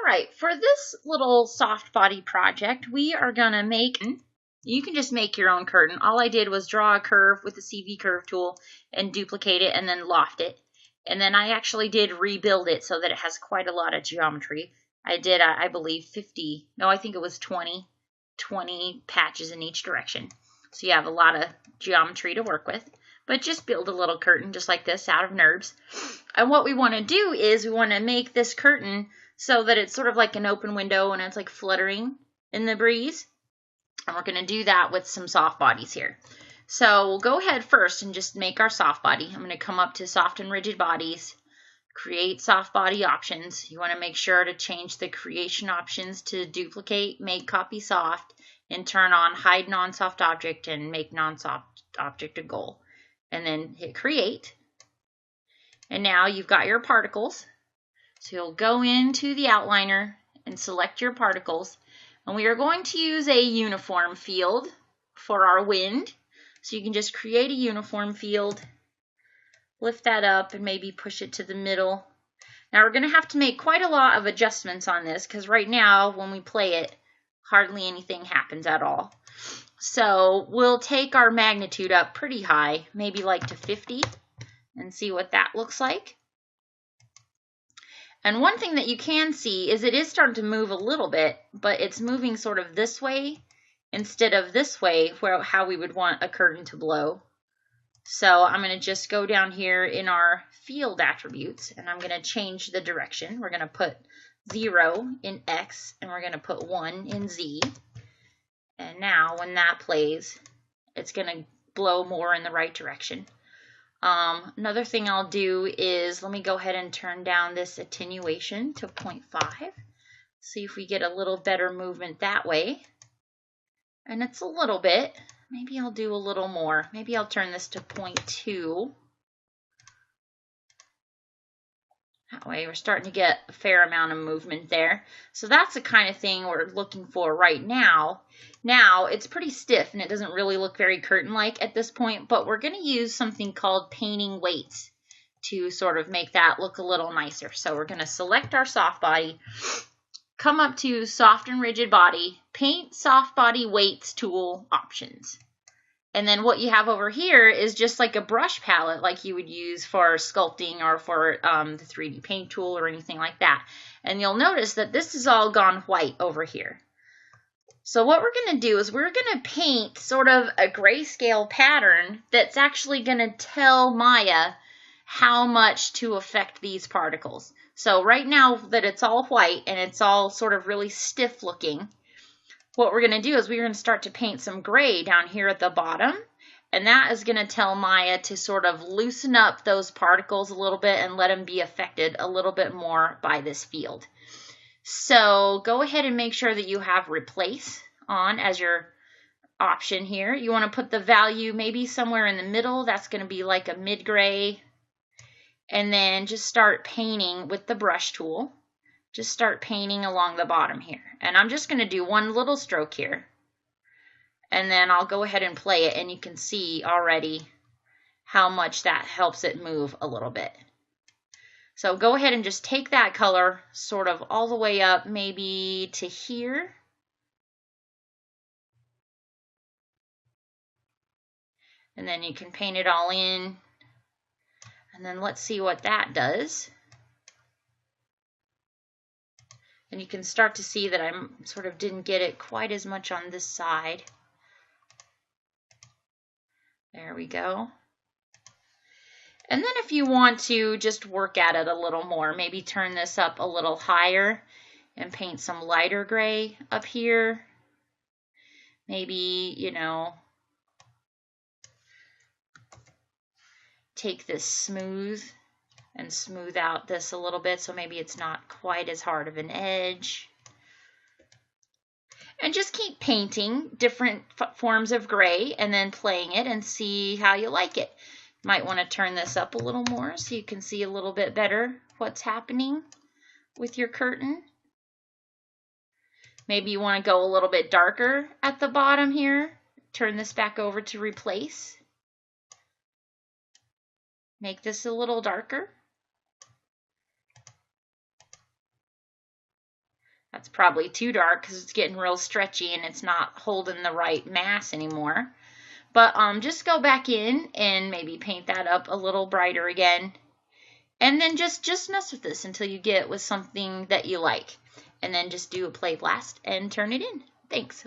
right, for this little soft body project, we are going to make, you can just make your own curtain. All I did was draw a curve with the CV curve tool and duplicate it and then loft it. And then I actually did rebuild it so that it has quite a lot of geometry. I did, I believe, 50, no, I think it was 20 patches in each direction. So you have a lot of geometry to work with. But just build a little curtain just like this out of NURBS. And what we want to do is we want to make this curtain so that it's sort of like an open window and it's like fluttering in the breeze. And we're going to do that with some soft bodies here. So we'll go ahead first and just make our soft body. I'm going to come up to soft and rigid bodies, create soft body options. You want to make sure to change the creation options to duplicate, make copy soft, and turn on hide non-soft object and make non-soft object a goal. And then hit create. And now you've got your particles. So you'll go into the outliner and select your particles. And we are going to use a uniform field for our wind. So you can just create a uniform field, lift that up and maybe push it to the middle. Now we're going to have to make quite a lot of adjustments on this because right now when we play it, hardly anything happens at all. So we'll take our magnitude up pretty high, maybe like to 50, and see what that looks like. And one thing that you can see is it is starting to move a little bit, but it's moving sort of this way instead of this way, where how we would want a curtain to blow. So I'm going to just go down here in our field attributes, and I'm going to change the direction. We're going to put 0 in X, and we're going to put 1 in Z. And now when that plays, it's going to blow more in the right direction. Another thing I'll do is, let me go ahead and turn down this attenuation to 0.5. See if we get a little better movement that way. And it's a little bit. Maybe I'll do a little more. Maybe I'll turn this to 0.2. That way we're starting to get a fair amount of movement there. So that's the kind of thing we're looking for right now. Now it's pretty stiff and it doesn't really look very curtain-like at this point, but we're going to use something called painting weights to sort of make that look a little nicer. So we're going to select our soft body, come up to soft and rigid body, paint soft body weights tool options. And then what you have over here is just like a brush palette like you would use for sculpting or for the 3D paint tool or anything like that. And you'll notice that this has all gone white over here. So what we're going to do is we're going to paint sort of a grayscale pattern that's actually going to tell Maya how much to affect these particles. So right now that it's all white and it's all sort of really stiff looking, what we're going to do is we're going to start to paint some gray down here at the bottom, and that is going to tell Maya to sort of loosen up those particles a little bit and let them be affected a little bit more by this field. So go ahead and make sure that you have replace on as your option here. You want to put the value maybe somewhere in the middle. That's going to be like a mid-gray, and then just start painting with the brush tool. Just start painting along the bottom here. And I'm just going to do one little stroke here. And then I'll go ahead and play it, and you can see already how much that helps it move a little bit. So go ahead and just take that color sort of all the way up maybe to here. And then you can paint it all in. And then let's see what that does. And you can start to see that I sort of didn't get it quite as much on this side. There we go. And then if you want to just work at it a little more, maybe turn this up a little higher and paint some lighter gray up here. Maybe, you know, take this smooth and smooth out this a little bit so maybe it's not quite as hard of an edge. And just keep painting different forms of gray and then playing it and see how you like it. You might want to turn this up a little more so you can see a little bit better what's happening with your curtain. Maybe you want to go a little bit darker at the bottom here. Turn this back over to replace. Make this a little darker. That's probably too dark because it's getting real stretchy and it's not holding the right mass anymore. But just go back in and maybe paint that up a little brighter again. And then just mess with this until you get with something that you like. And then just do a play blast and turn it in. Thanks.